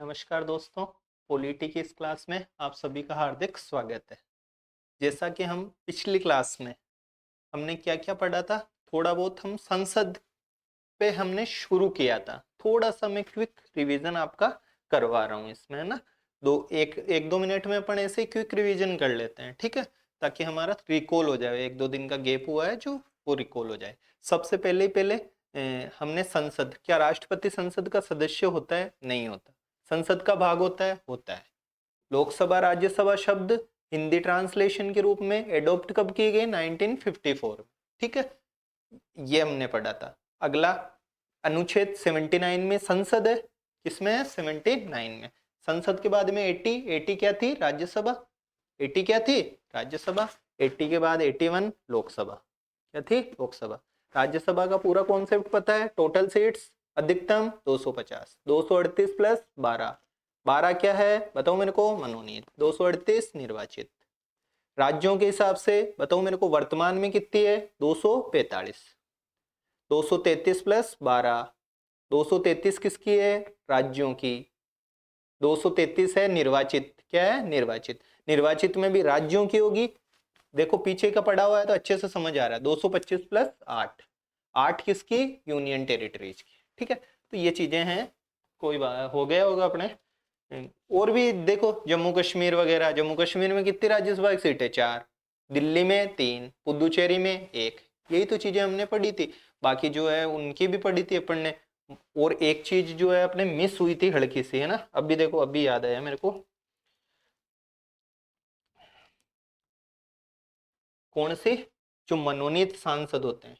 नमस्कार दोस्तों, पॉलिटी की इस क्लास में आप सभी का हार्दिक स्वागत है। जैसा कि हम पिछली क्लास में हमने क्या क्या पढ़ा था, थोड़ा बहुत हम संसद पे हमने शुरू किया था। थोड़ा सा मैं क्विक रिवीजन आपका करवा रहा हूँ इसमें, है ना। एक दो मिनट में अपन ऐसे ही क्विक रिवीजन कर लेते हैं, ठीक है, ताकि हमारा रिकॉल हो जाए। एक दो दिन का गैप हुआ है जो वो रिकॉल हो जाए। सबसे पहले हमने संसद, क्या राष्ट्रपति संसद का सदस्य होता है? नहीं होता। संसद का भाग होता है? होता है। लोकसभा राज्यसभा शब्द हिंदी ट्रांसलेशन के रूप में एडॉप्ट कब किए गए? 1954 में, ठीक है, ये हमने पढ़ा था। अगला अनुच्छेद 79 में संसद है। किसमें है? 79 में। संसद के बाद में 80 क्या थी? राज्यसभा। 80 क्या थी? राज्यसभा। 80 के बाद 81 लोकसभा। क्या थी? लोकसभा। राज्यसभा का पूरा कॉन्सेप्ट पता है? टोटल सीट्स अधिकतम 250, 238 प्लस 12। 12 क्या है बताओ मेरे को? मनोनीत। 238 निर्वाचित। राज्यों के हिसाब से बताओ मेरे को, वर्तमान में कितनी है? 245। 233 प्लस 12। 233 किसकी है? राज्यों की। 233 है निर्वाचित। क्या है? निर्वाचित। निर्वाचित में भी राज्यों की होगी। देखो पीछे का पढ़ा हुआ है तो अच्छे से समझ आ रहा है। 225 प्लस 8। 8 किसकी? यूनियन टेरिटरीज की, ठीक है। तो ये चीजें हैं, कोई बात हो गया होगा अपने। और भी देखो, जम्मू कश्मीर वगैरह, जम्मू कश्मीर में कितनी राज्यसभा की सीट है? 4। दिल्ली में 3, पुदुचेरी में 1। यही तो चीजें हमने पढ़ी थी। बाकी जो है उनकी भी पढ़ी थी अपन ने। और एक चीज जो है अपने मिस हुई थी हल्की सी, है ना। अभी देखो, अभी याद आया मेरे को। कौन से? जो मनोनीत सांसद होते हैं।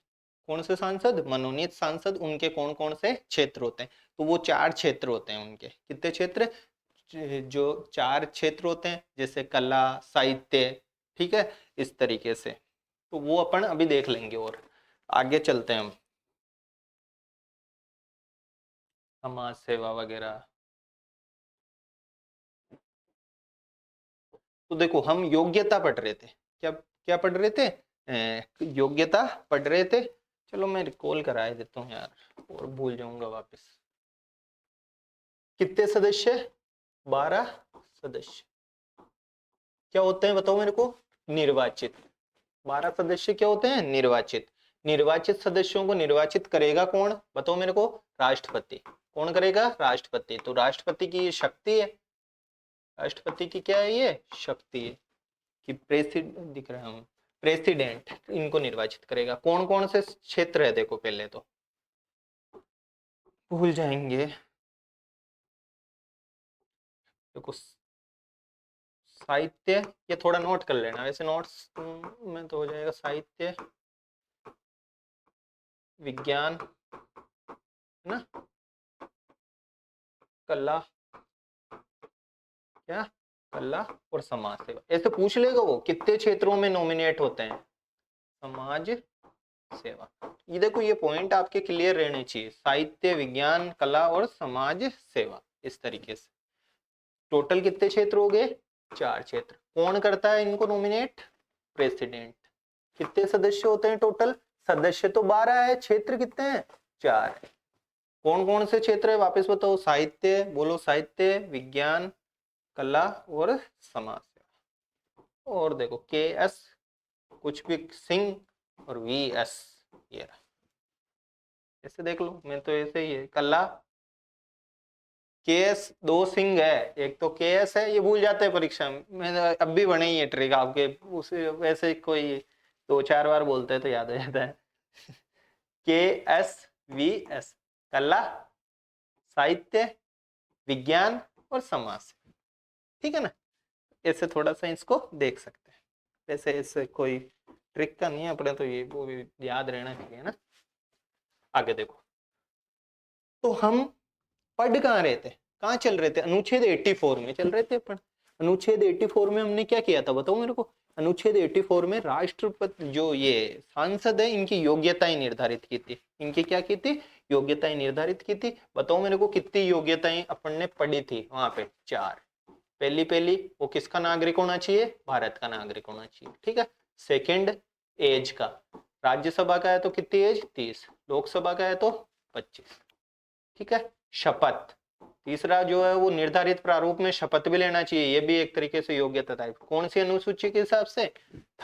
कौन से सांसद? मनोनीत सांसद। उनके कौन कौन से क्षेत्र होते हैं? तो वो 4 क्षेत्र होते हैं उनके। कितने क्षेत्र? जो 4 क्षेत्र होते हैं, जैसे कला, साहित्य, ठीक है, इस तरीके से। तो वो अपन अभी देख लेंगे और आगे चलते हैं हम। समाज सेवा वगैरह। तो देखो, हम योग्यता पढ़ रहे थे। क्या क्या पढ़ रहे थे? योग्यता पढ़ रहे थे। चलो मैं रिकॉल करा देता हूँ यार, और भूल जाऊंगा वापस। कितने सदस्य? 12 सदस्य। क्या होते हैं बताओ मेरे को? निर्वाचित। 12 सदस्य क्या होते हैं? निर्वाचित। निर्वाचित सदस्यों को निर्वाचित करेगा कौन बताओ मेरे को? राष्ट्रपति। कौन करेगा? राष्ट्रपति। तो राष्ट्रपति की ये शक्ति है। राष्ट्रपति की क्या है? ये शक्ति है कि प्रेसिडेंट दिख रहा है, हम प्रेसिडेंट इनको निर्वाचित करेगा। कौन कौन से क्षेत्र है देखो, पहले तो भूल जाएंगे। देखो, साहित्य, ये थोड़ा नोट कर लेना, वैसे नोट्स में तो हो जाएगा। साहित्य, विज्ञान, है ना, कला, क्या, कला और समाज सेवा। ऐसे पूछ लेगा वो कितने क्षेत्रों में नॉमिनेट होते हैं। समाज सेवा। ये देखो, ये पॉइंट आपके क्लियर रहने चाहिए। साहित्य, विज्ञान, कला और समाज सेवा, इस तरीके से। टोटल कितने क्षेत्र हो गए? 4 क्षेत्र। कौन करता है इनको नॉमिनेट? प्रेसिडेंट। कितने सदस्य होते हैं टोटल? सदस्य तो 12 है, क्षेत्र कितने हैं? 4 है। कौन कौन से क्षेत्र है वापस बताओ? साहित्य, बोलो, साहित्य, विज्ञान, कला और समाज सेवा। और देखो, के एस कुछ भी सिंह और वी एस, ये रहा। ऐसे देख लो, मैं तो ऐसे ही है। कला, के एस, 2 सिंह है। एक तो के एस है, ये भूल जाते हैं परीक्षा में। मैंने अब भी बने ही है ट्रिक आपके, उसे वैसे कोई 2 4 बार बोलते हैं तो याद हो जाता है। के एस वी एस। कला, साहित्य, विज्ञान और समाज, ठीक है ना। ऐसे थोड़ा सा इसको देख सकते हैं। वैसे इससे कोई ट्रिक का नहीं है अपने, तो ये वो भी याद रहना चाहिए ना। आगे देखो, तो हम पढ़ कहाँ रहे थे? कहाँ चल रहे थे? अनुच्छेद 84 में चल रहे थे अपन। अनुच्छेद 84 में हमने क्या किया था बताओ मेरे को? अनुच्छेद 84 में राष्ट्रपति, जो ये सांसद है, इनकी योग्यताएं निर्धारित की थी। इनकी क्या की थी? योग्यताएं निर्धारित की थी। बताओ मेरे को कितनी योग्यताएं अपन ने पढ़ी थी वहां पे? 4। पहली पहली, वो किसका नागरिक होना चाहिए? भारत का नागरिक होना चाहिए, ठीक है। सेकंड, एज का। राज्यसभा का है तो कितनी एज? 30। लोकसभा का है तो 25, ठीक है। शपथ, तीसरा जो है वो निर्धारित प्रारूप में शपथ भी लेना चाहिए, ये भी एक तरीके से योग्यता टाइप। कौन सी अनुसूची के हिसाब से?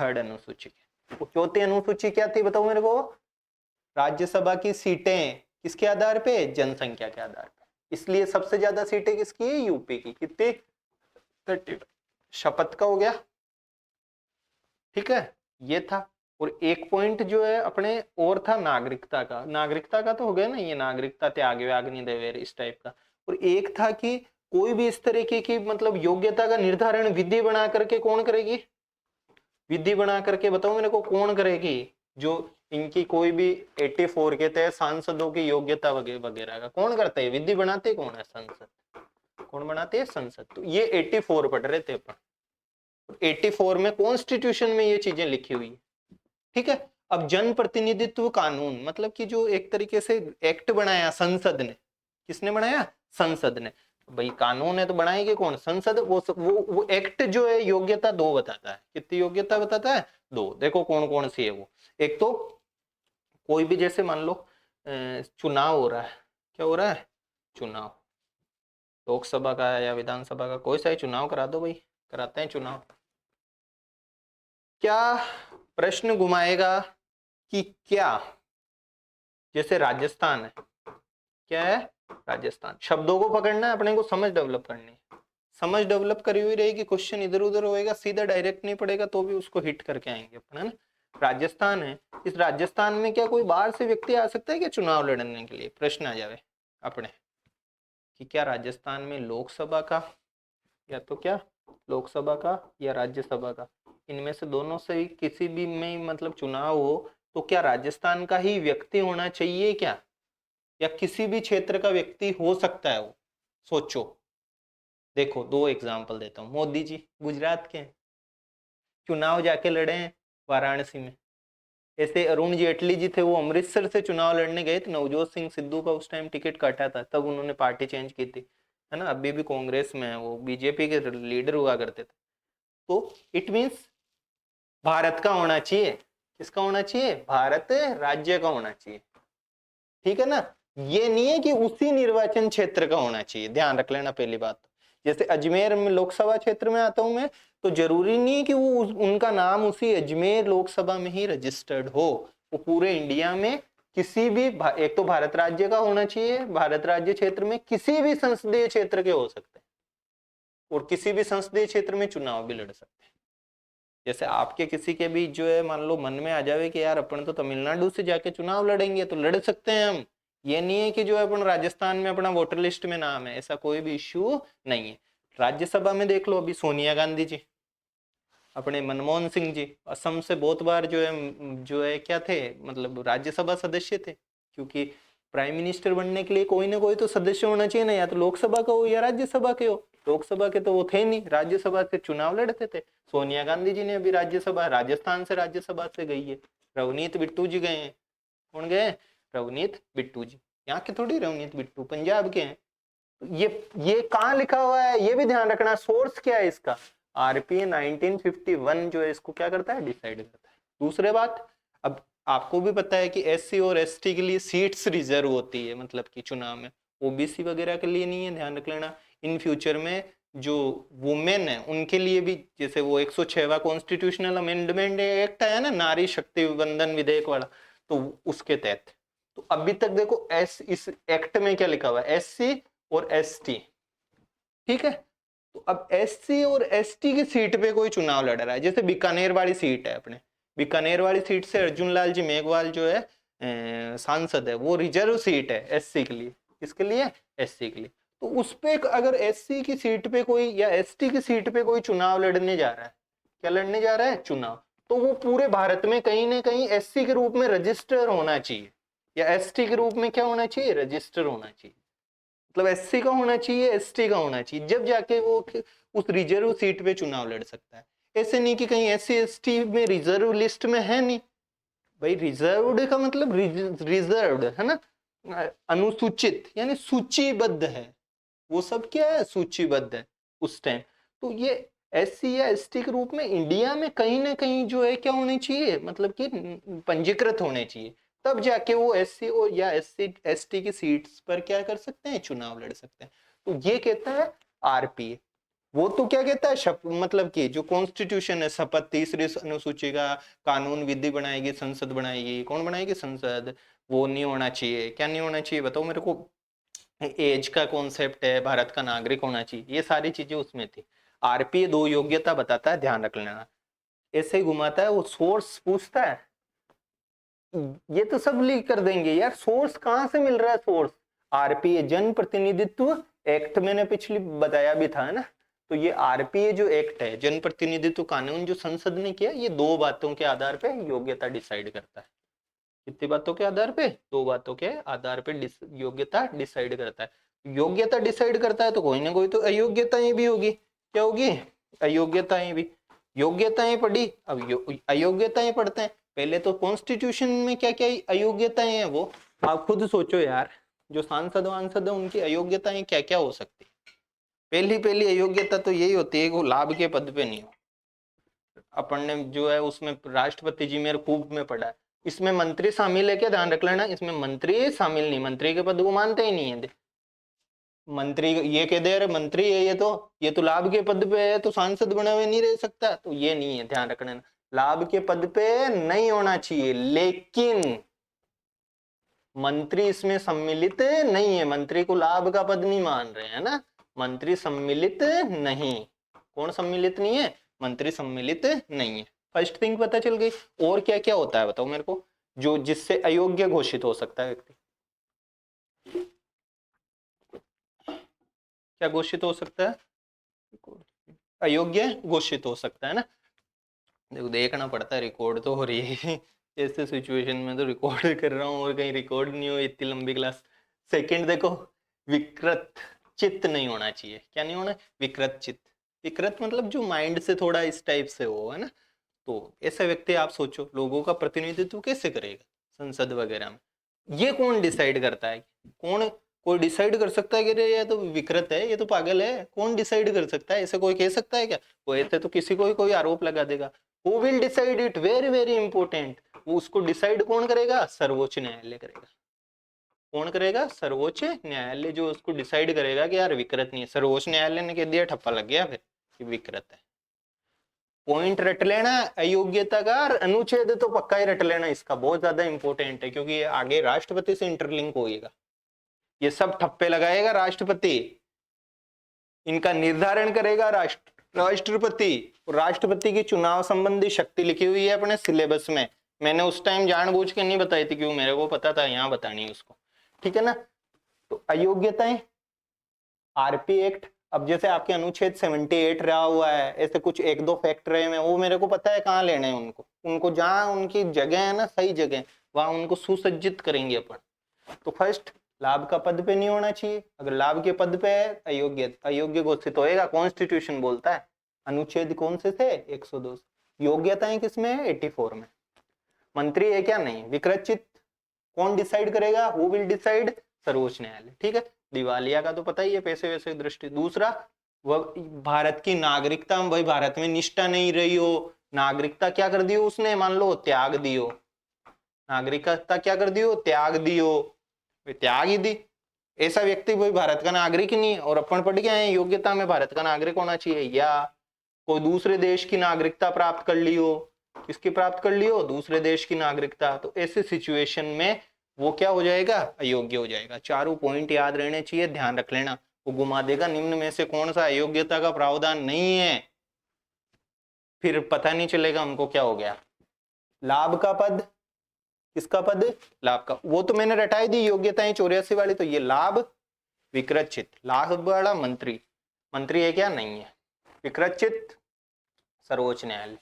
थर्ड अनुसूची के। चौथी अनुसूची क्या थी बताओ मेरे को? राज्यसभा की सीटें किसके आधार पे? जनसंख्या के आधार पे। इसलिए सबसे ज्यादा सीटें किसकी है? यूपी की। कितनी? 30। शपथ का हो गया, ठीक है, ये था। और एक पॉइंट जो है अपने और था नागरिकता का। नागरिकता का तो हो गया ना, ये नागरिकता त्याग अग्निदेवेर इस टाइप का। और एक था कि कोई भी इस तरीके की मतलब योग्यता का निर्धारण विधि बना करके कौन करेगी? विधि बना करके बताओ मेरे को कौन करेगी? जो इनकी कोई भी 84 के तहत सांसदों की योग्यता वगैरह वगैरह का कौन करता है? विधि बनाते कौन है? संसद। कौन बनाती है? संसद। तो ये 84 पढ़ रहे थे अपन। 84 में कॉन्स्टिट्यूशन में ये चीजें लिखी हुई है, ठीक है। अब जन प्रतिनिधित्व कानून मतलब कि जो एक तरीके से एक्ट बनाया संसद ने, किसने बनाया? संसद ने। भाई कानून है तो बनाएगी कौन? संसद। वो एक्ट जो है योग्यता 2 बताता है। कितनी योग्यता बताता है? 2। देखो कौन कौन सी है वो। एक तो कोई भी जैसे मान लो चुनाव हो रहा है, क्या हो रहा है? चुनाव, लोकसभा का या विधानसभा का, कोई सा ही चुनाव करा दो भाई, कराते हैं चुनाव। क्या प्रश्न घुमाएगा कि क्या, जैसे राजस्थान है, क्या है? राजस्थान। शब्दों को पकड़ना है अपने को, समझ डेवलप करनी है। समझ डेवलप करी हुई रहेगी, क्वेश्चन इधर उधर होएगा, सीधा डायरेक्ट नहीं पड़ेगा तो भी उसको हिट करके आएंगे अपन, है ना। राजस्थान है, इस राजस्थान में क्या कोई बाहर से व्यक्ति आ सकता है क्या चुनाव लड़ने के लिए? प्रश्न आ जावे अपने कि क्या राजस्थान में लोकसभा का, या तो क्या लोकसभा का या राज्यसभा का, इनमें से दोनों से ही किसी भी में मतलब चुनाव हो तो क्या राजस्थान का ही व्यक्ति होना चाहिए क्या, या किसी भी क्षेत्र का व्यक्ति हो सकता है वो? सोचो। देखो 2 एग्जांपल देता हूँ। मोदी जी गुजरात के हैं, चुनाव जाके लड़े हैं वाराणसी में। ऐसे अरुण जेटली जी थे, वो अमृतसर से चुनाव लड़ने गए थे, नवजोत सिंह सिद्धू का उस टाइम टिकट काटा था, तब उन्होंने पार्टी चेंज की थी, है ना। अभी भी कांग्रेस में है, वो बीजेपी के लीडर हुआ करते थे। तो इट मीन्स भारत का होना चाहिए। किसका होना चाहिए? भारत राज्य का होना चाहिए, ठीक है ना। ये नहीं है कि उसी निर्वाचन क्षेत्र का होना चाहिए, ध्यान रख लेना पहली बात। जैसे अजमेर में लोकसभा क्षेत्र में आता हूं मैं, तो जरूरी नहीं है कि वो उनका नाम उसी अजमेर लोकसभा में ही रजिस्टर्ड हो। वो पूरे इंडिया में किसी भी एक तो भारत राज्य का होना चाहिए, भारत राज्य क्षेत्र में किसी भी संसदीय क्षेत्र के हो सकते हैं, और किसी भी संसदीय क्षेत्र में चुनाव भी लड़ सकते हैं। जैसे आपके किसी के भी जो है मान लो मन में आ जावे कि यार अपन तो तमिलनाडु से जाके चुनाव लड़ेंगे, तो लड़ सकते हैं हम। ये नहीं है कि जो है अपन राजस्थान में अपना वोटर लिस्ट में नाम है, ऐसा कोई भी इश्यू नहीं है। राज्यसभा में देख लो, अभी सोनिया गांधी जी, अपने मनमोहन सिंह जी असम से बहुत बार जो है क्या थे, मतलब राज्यसभा सदस्य थे। क्योंकि प्राइम मिनिस्टर बनने के लिए कोई ना कोई तो सदस्य होना चाहिए ना, या तो लोकसभा का हो या राज्यसभा के हो। लोकसभा के तो वो थे नहीं, राज्यसभा से चुनाव लड़ते थे। सोनिया गांधी जी ने अभी राज्यसभा, राजस्थान से राज्यसभा से गई है। रवनीत बिट्टू जी गए हैं। कौन गए? रवनीत बिट्टू जी। यहाँ के थोड़ी रवनीत बिट्टू, पंजाब के हैं। ये कहाँ लिखा हुआ है ये भी ध्यान रखना, सोर्स क्या है इसका। आरपीए 1951 जो है इसको क्या करता है? डिसाइड करता है। दूसरे बात, अब आपको भी पता है कि एससी और एसटी के लिए सीट्स रिजर्व होती है, मतलब कि चुनाव में। ओबीसी वगैरह के लिए नहीं है, ध्यान रख लेना। इन फ्यूचर में जो वुमेन है उनके लिए भी, जैसे वो 106वां कॉन्स्टिट्यूशनल अमेंडमेंट एक्ट आया ना, नारी शक्ति वंदन विधेयक वाला, तो उसके तहत तो अभी तक देखो इस एक्ट में क्या लिखा हुआ है? एससी और एसटी, ठीक है। तो अब एससी और एसटी की सीट पे कोई चुनाव लड़ रहा है, जैसे बीकानेर वाली सीट है अपने, बीकानेर वाली सीट से अर्जुन लाल जी मेघवाल जो है सांसद है, वो रिजर्व सीट है एससी के लिए। किसके लिए? एससी के लिए। तो उस पे अगर एससी की सीट पे कोई या एसटी की सीट पे कोई चुनाव लड़ने जा रहा है, क्या लड़ने जा रहा है? चुनाव, तो वो पूरे भारत में कहीं ना कहीं एससी के रूप में रजिस्टर होना चाहिए, या एसटी के रूप में क्या होना चाहिए? रजिस्टर होना चाहिए। मतलब एससी का होना चाहिए, एसटी का होना चाहिए, जब जाके वो उस रिजर्व सीट पे चुनाव लड़ सकता है। ऐसे नहीं कि कहीं एससी एसटी में रिजर्व लिस्ट में है नहीं। भाई रिजर्व्ड का मतलब रिजर्व्ड है ना, अनुसूचित यानी सूचीबद्ध है। वो सब क्या है? सूचीबद्ध है उस टाइम। तो ये एससी या एसटी के रूप में इंडिया में कहीं ना कहीं जो है क्या होने चाहिए, मतलब कि पंजीकृत होने चाहिए, तब जाके वो एससी और या एससी एसटी की सीट्स पर क्या कर सकते हैं? चुनाव लड़ सकते हैं। तो ये कहता है आरपीए। वो तो क्या कहता है मतलब कि जो कॉन्स्टिट्यूशन है, शपथ 3री अनुसूची का कानून विधि बनाएगी संसद बनाएगी। कौन बनाएगी? संसद। वो नहीं होना चाहिए। क्या नहीं होना चाहिए बताओ मेरे को? एज का कॉन्सेप्ट है, भारत का नागरिक होना चाहिए, ये सारी चीजें उसमें थी। आरपीए 2 योग्यता बताता है, ध्यान रख लेना। ऐसे ही घुमाता है वो, सोर्स पूछता है, ये तो सब लीक कर देंगे यार, सोर्स कहां से मिल रहा है? सोर्स आरपीए जन प्रतिनिधित्व एक्ट, मैंने पिछली बताया भी था ना। तो ये आरपीए जो एक्ट है, जन प्रतिनिधित्व कानून जो संसद ने किया, ये 2 बातों के आधार पे योग्यता डिसाइड करता है। कितनी बातों के आधार पे? 2 बातों के आधार पे योग्यता डिसाइड करता है। योग्यता डिसाइड करता है तो कोई ना कोई तो अयोग्यताएं भी होगी। क्या होगी? अयोग्यताएं भी। योग्यताएं पढ़ी, अब अयोग्यताएं पढ़ते हैं। पहले तो कॉन्स्टिट्यूशन में क्या क्या अयोग्यताएं हैं वो आप खुद सोचो यार। जो सांसद वांसद है उनकी अयोग्यताएं क्या क्या हो सकती है? पहली अयोग्यता तो यही होती है कि वो लाभ के पद पे नहीं हो। अपन ने जो है उसमें राष्ट्रपति जी में खूब में पढ़ा है। इसमें मंत्री शामिल है क्या? ध्यान रख लेना, इसमें मंत्री शामिल नहीं, मंत्री के पद को मानते ही नहीं है। मंत्री ये कह दे रहे मंत्री है, ये तो लाभ के पद पे है, तो सांसद बने हुए नहीं रह सकता, तो ये नहीं है, ध्यान रखना। लाभ के पद पे नहीं होना चाहिए, लेकिन मंत्री इसमें सम्मिलित नहीं है। मंत्री को लाभ का पद नहीं मान रहे हैं ना, मंत्री सम्मिलित नहीं। कौन सम्मिलित नहीं है? मंत्री सम्मिलित नहीं है। फर्स्ट थिंग पता चल गई। और क्या क्या होता है बताओ मेरे को, जो जिससे अयोग्य घोषित हो सकता है व्यक्ति? क्या घोषित हो सकता है? अयोग्य घोषित हो सकता है ना। देखो देखना पड़ता है, रिकॉर्ड तो हो रही है ऐसे सिचुएशन में तो रिकॉर्ड कर रहा हूँ, और कहीं रिकॉर्ड नहीं हो इतनी लंबी क्लास। सेकंड देखो, विकृत चित्त नहीं होना चाहिए। क्या नहीं होना? विकृत चित्त। विकृत मतलब जो माइंड से थोड़ा इस टाइप से हो, है ना। तो ऐसा व्यक्ति आप सोचो लोगों का प्रतिनिधित्व कैसे करेगा संसद वगैरह में? ये कौन डिसाइड करता है? कौन? कोई डिसाइड कर सकता है कि रे ये तो विकृत है, ये तो पागल है? कौन डिसाइड कर सकता है? ऐसे कोई कह सकता है क्या? वो ऐसे तो किसी को कोई आरोप लगा देगा। Who will decide it? Very very important. वो उसको डिसाइड कौन करेगा? सर्वोच्च न्यायालय करेगा। कौन करेगा? सर्वोच्च न्यायालय जो उसको डिसाइड करेगा कि यार विकृत नहीं है। सर्वोच्च न्यायालय ने कह दिया, ठप्पा लग गया फिर कि विकृत है। पॉइंट रट लेना अयोग्यता का, अनुच्छेद तो पक्का ही रट लेना, इसका बहुत ज्यादा इंपॉर्टेंट है, क्योंकि ये आगे राष्ट्रपति से इंटरलिंक होएगा। ये सब ठप्पे लगाएगा राष्ट्रपति, इनका निर्धारण करेगा राष्ट्रपति। राष्ट्रपति की चुनाव संबंधी शक्ति लिखी हुई है अपने सिलेबस में। मैंने उस टाइम जानबूझ के नहीं बताई थी, क्यों? मेरे को पता था यहाँ बतानी उसको, ठीक है ना। तो अयोग्यताएं, आरपी एक्ट। अब जैसे आपके अनुच्छेद 78 रहा हुआ है, ऐसे कुछ 1-2 फैक्ट रहे हैं, वो मेरे को पता है कहाँ लेने हैं उनको। उनको जहां उनकी जगह है ना, सही जगह, वहां उनको सुसज्जित करेंगे अपन। तो फर्स्ट, लाभ का पद पे नहीं होना चाहिए। अगर लाभ के पद पे है, अयोग्य घोषित होएगा। कॉन्स्टिट्यूशन बोलता है, अनुच्छेद कौन से थे? 102। योग्यताएं किसमें है? 84 में। मंत्री है क्या? नहीं। विकृत, कौन डिसाइड करेगा? Who will decide? सर्वोच्च न्यायालय, ठीक है। दिवालिया का तो पता ही है, पैसे वैसे की दृष्टि। दूसरा, वह भारत की नागरिकता, भाई भारत में निष्ठा नहीं रही हो, नागरिकता क्या कर दी हो उसने? मान लो त्याग दी हो, नागरिकता क्या कर दी हो? त्याग दी हो, त्याग ही दी। ऐसा व्यक्ति कोई भारत का नागरिक ही नहीं है। और अपन पढ़ के आए योग्यता में भारत का नागरिक होना चाहिए, या कोई दूसरे देश की नागरिकता प्राप्त कर ली हो। किसकी प्राप्त कर ली हो? दूसरे देश की नागरिकता। तो ऐसे सिचुएशन में वो क्या हो जाएगा? अयोग्य हो जाएगा। चारों पॉइंट याद रहने चाहिए, ध्यान रख लेना। वो घुमा देगा निम्न में से कौन सा अयोग्यता का प्रावधान नहीं है, फिर पता नहीं चलेगा हमको क्या हो गया। लाभ का पद, किसका पद? लाभ का। वो तो मैंने रटाई दी योग्यताएं 84 वाली। तो ये लाभ, विकृत चित्त। लाभ वाला मंत्री, मंत्री है क्या? नहीं है। विकृत चित्त, सर्वोच्च न्यायालय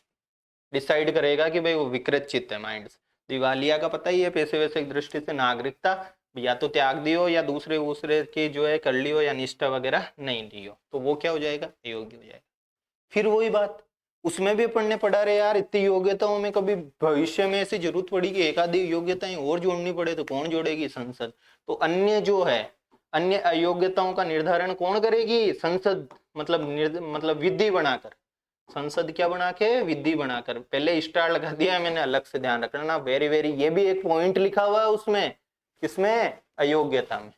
डिसाइड करेगा कि भाई वो विकृत चित्त है माइंड से। दिवालिया का पता ही है, पैसे वैसे की दृष्टि से नागरिकता या तो त्याग दियो, या दूसरे की जो है कर लियो, या निष्ठा वगैरह नहीं दियो, तो वो क्या हो जाएगा? अयोग्य हो जाएगा। फिर वही बात, उसमें भी अपन ने पढ़ा रहे यार, इतनी योग्यताओं में कभी भविष्य में ऐसी जरूरत पड़ी कि एक आधी योग्यताएं और जोड़नी पड़े, तो कौन जोड़ेगी? संसद। तो अन्य जो है, अन्य अयोग्यताओं का निर्धारण कौन करेगी? संसद। मतलब विधि बनाकर। संसद क्या बना के? विधि बनाकर। पहले स्टार लगा दिया मैंने, अलग से ध्यान रखना। वेरी वेरी, ये भी एक पॉइंट लिखा हुआ है उसमें। किसमें? अयोग्यता में।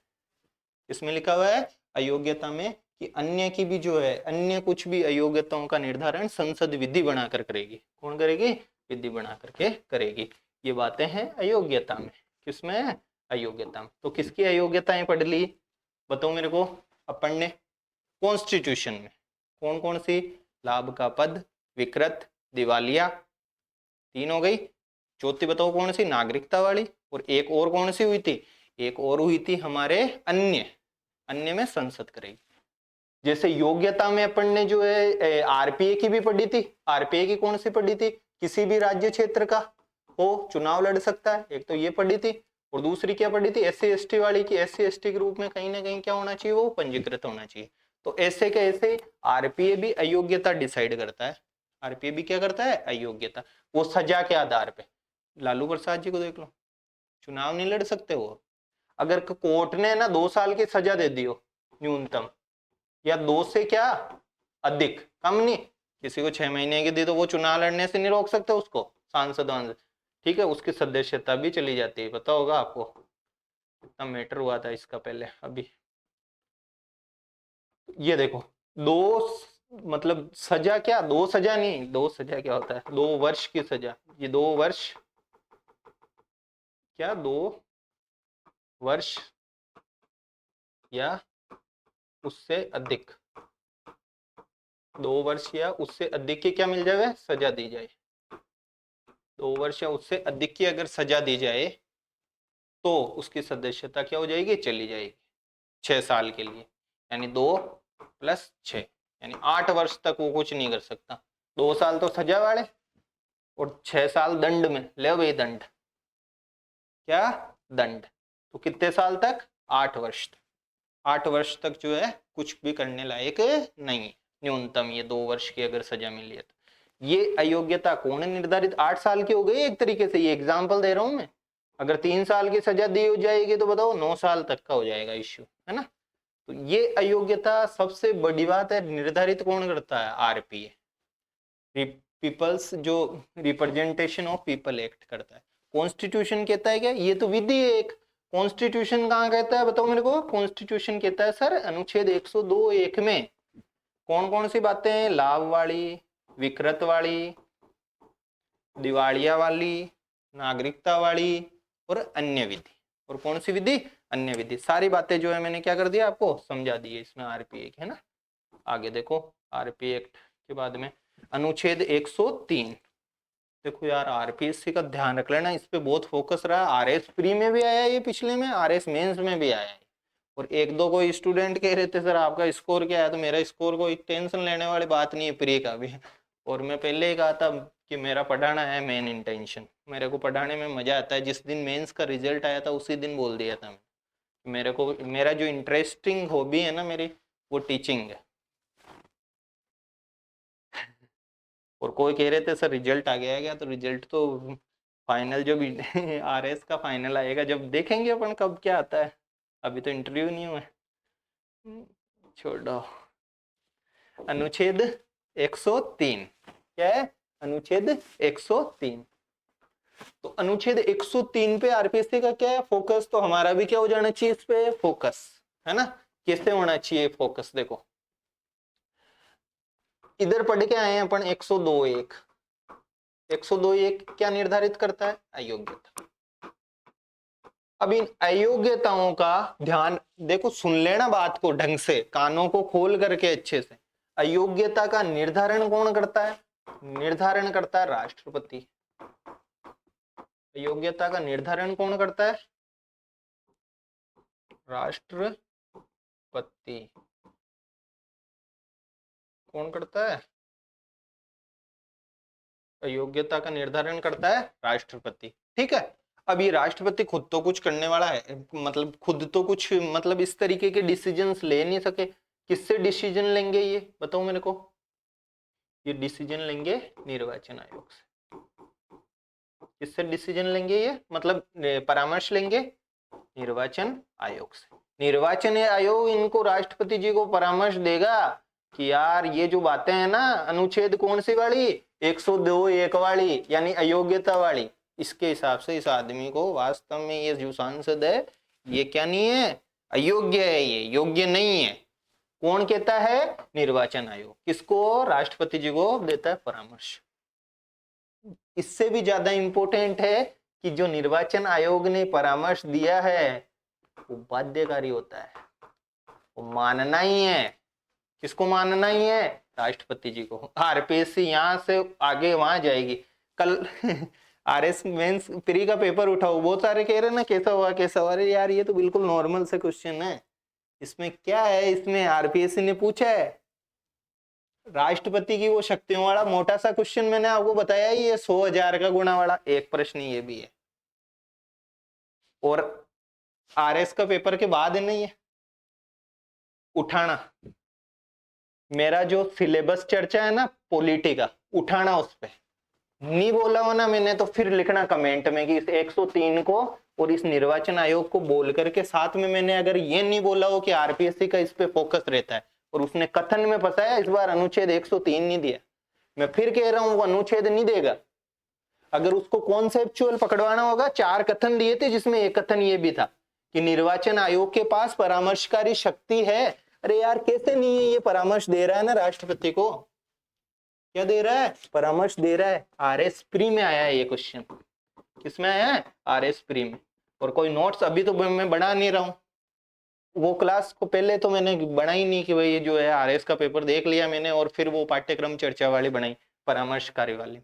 इसमें लिखा हुआ है अयोग्यता में कि अन्य की भी जो है, अन्य कुछ भी अयोग्यताओं का निर्धारण संसद विधि बनाकर करेगी। कौन करेगी? विधि बना करके करेगी। ये बातें हैं अयोग्यता में। किसमें? अयोग्यता में। तो किसकी अयोग्यताएं पढ़ ली बताओ मेरे को अपन ने? कॉन्स्टिट्यूशन में कौन कौन सी? लाभ का पद, विकृत, दिवालिया, 3 हो गई। चौथी बताओ कौन सी? नागरिकता वाली। और एक और कौन सी हुई थी? एक और हुई थी हमारे अन्य। अन्य में संसद करेगी। जैसे योग्यता में अपन ने जो है आरपीए की भी पढ़ी थी। आरपीए की कौन सी पढ़ी थी? किसी भी राज्य क्षेत्र का वो चुनाव लड़ सकता है, एक तो ये पढ़ी थी। और दूसरी क्या पढ़ी थी? एससी एसटी वाली की एससी एसटी के रूप में कहीं ना कहीं क्या होना चाहिए? वो पंजीकृत होना चाहिए। तो ऐसे के ऐसे आरपीए भी अयोग्यता डिसाइड करता है। आरपीए भी क्या करता है? अयोग्यता। वो सजा के आधार पे। लालू प्रसाद जी को देख लो, चुनाव नहीं लड़ सकते वो। अगर कोर्ट ने ना 2 साल की सजा दे दी हो न्यूनतम, या 2 से क्या अधिक, कम नहीं, किसी को 6 महीने की दी तो वो चुनाव लड़ने से नहीं रोक सकते उसको सांसद वांसद। ठीक है, उसकी सदस्यता भी चली जाती है। पता होगा आपको कितना मैटर हुआ था इसका पहले। अभी ये देखो, 2 मतलब सजा क्या, 2 सजा नहीं, 2 सजा क्या होता है? 2 वर्ष की सजा। ये 2 वर्ष क्या, 2 वर्ष या उससे अधिक, 2 वर्ष या उससे अधिक की क्या मिल जाए? सजा दी जाए। 2 वर्ष या उससे अधिक की अगर सजा दी जाए तो उसकी सदस्यता क्या हो जाएगी? चली जाएगी 6 साल के लिए। यानी 2 + 6 यानी 8 वर्ष तक वो कुछ नहीं कर सकता। 2 साल तो सजा वाले और 6 साल दंड में। ले भाई दंड, क्या दंड। तो कितने साल तक? 8 वर्ष तक। 8 वर्ष तक जो है कुछ भी करने लायक नहीं। न्यूनतम ये 2 वर्ष की अगर सजा मिली है तो। ये अयोग्यता कौन है निर्धारित? 8 साल की हो गई एक तरीके से। ये एग्जाम्पल दे रहा हूं मैं। अगर 3 साल की सजा दी हो जाएगी तो बताओ 9 साल तक का हो जाएगा इश्यू, है ना। तो ये अयोग्यता सबसे बड़ी बात है, निर्धारित कौन करता है? आरपीए, पीपल्स जो रिप्रेजेंटेशन ऑफ पीपल एक्ट करता है। कॉन्स्टिट्यूशन कहता है क्या? ये तो विधि है एक। कॉन्स्टिट्यूशन कहाँ कहता है बताओ मेरे को? कॉन्स्टिट्यूशन कहता है सर अनुच्छेद 102(1) में कौन कौन सी बातें हैं? लाभ वाली, विकृत वाली, दिवालिया वाली, नागरिकता वाली और अन्य विधि। और कौन सी विधि? अन्य विधि। सारी बातें जो है मैंने क्या कर दिया? आपको समझा दी है इसमें आरपीए, है ना। आगे देखो आरपीए एक्ट के बाद में अनुच्छेद 103। देखो यार आरपीएससी का ध्यान रख लेना, इस पे बहुत फोकस रहा। आरएस प्री में भी आया ये, पिछले में आरएस मेंस में भी आया है। और एक दो कोई स्टूडेंट कह रहे थे सर आपका स्कोर क्या है, तो मेरा स्कोर कोई टेंशन लेने वाली बात नहीं है प्री का भी। और मैं पहले ही कहा था कि मेरा पढ़ाना है मेन इंटेंशन। मेरे को पढ़ाने में मजा आता है। जिस दिन मेंस का रिजल्ट आया था उसी दिन बोल दिया था मैं, मेरे को मेरा जो इंटरेस्टिंग हॉबी है ना मेरी, वो टीचिंग है। और कोई कह रहे थे सर रिजल्ट आ गया है क्या, तो रिजल्ट तो फाइनल जो भी आरएस का फाइनल आएगा जब देखेंगे अपन कब क्या आता है। अभी तो इंटरव्यू नहीं हुआ है। छोड़ो। अनुच्छेद 103 क्या है? अनुच्छेद 103। तो अनुच्छेद 103 पे आरपीएससी का क्या है? फोकस। तो हमारा भी क्या हो जाना चाहिए इस पे? फोकस, है ना। कैसे होना चाहिए फोकस? देखो इधर पढ़ के आए हैं अपन 102(1). 102(1) क्या निर्धारित करता है? अयोग्यता। अब इन अयोग्यताओं का ध्यान देखो, सुन लेना बात को ढंग से, कानों को खोल करके अच्छे से। अयोग्यता का निर्धारण कौन करता है? निर्धारण करता है राष्ट्रपति। अयोग्यता का निर्धारण कौन करता है? राष्ट्रपति। कौन करता है? अयोग्यता का निर्धारण करता है राष्ट्रपति। ठीक है। अब ये राष्ट्रपति खुद तो कुछ करने वाला है, मतलब खुद तो कुछ मतलब इस तरीके के डिसीजंस ले नहीं सके। किससे डिसीजन लेंगे ये बताओ मेरे को? ये डिसीजन लेंगे निर्वाचन आयोग से। किससे डिसीजन लेंगे ये? मतलब परामर्श लेंगे निर्वाचन आयोग से। निर्वाचन आयोग इनको राष्ट्रपति जी को परामर्श देगा कि यार ये जो बातें हैं ना, अनुच्छेद कौन सी वाली? 102(1) वाली, यानी अयोग्यता वाली, इसके हिसाब से इस आदमी को वास्तव में ये जो सांसद है ये क्या नहीं है? अयोग्य है, ये योग्य नहीं है। कौन कहता है? निर्वाचन आयोग। किसको? राष्ट्रपति जी को देता है परामर्श। इससे भी ज्यादा इंपॉर्टेंट है कि जो निर्वाचन आयोग ने परामर्श दिया है वो बाध्यकारी होता है, वो मानना ही है। किसको मानना ही है? राष्ट्रपति जी को। आरपीएससी यहां से आगे वहां जाएगी। कल आरएस मेंस प्री का पेपर उठाओ, बहुत सारे कह रहे हैं ना कैसा हुआ कैसा हुआ। अरे यार ये तो बिल्कुल नॉर्मल से क्वेश्चन है, इसमें क्या है? इसमें आरपीएससी ने पूछा है राष्ट्रपति की वो शक्तियों वाला मोटा सा क्वेश्चन, मैंने आपको बताया ही है 100,000 का गुणा वाला एक प्रश्न ये भी है। और आरएस का पेपर के बाद नहीं है उठाना। मेरा जो सिलेबस चर्चा है ना पॉलिटी का, उठाना उस पे नहीं बोला हो ना मैंने तो फिर लिखना कमेंट में कि इस 103 को और इस निर्वाचन आयोग को बोल करके साथ में मैंने अगर ये नहीं बोला हो कि आरपीएससी का इस पे फोकस रहता है और उसने कथन में फंसाया इस बार अनुच्छेद 103 नहीं दिया, मैं फिर कह रहा हूं वो अनुच्छेद नहीं देगा। अगर उसको कॉन्सेप्चुअल पकड़वाना होगा, 4 कथन दिए थे जिसमें एक कथन ये भी था कि निर्वाचन आयोग के पास परामर्शकारी शक्ति है। अरे यार कैसे नहीं है? ये परामर्श दे रहा है ना राष्ट्रपति को, क्या दे रहा है? परामर्श दे रहा है। आरएस प्री में आया है ये क्वेश्चन। किसमें आया है? आरएस प्री में। और कोई नोट्स अभी तो मैं बना नहीं रहा हूं, वो क्लास को पहले तो मैंने बना ही नहीं कि भाई ये जो है आरएस का पेपर देख लिया मैंने और फिर वो पाठ्यक्रम चर्चा वाली बनाई परामर्शकारी वाली।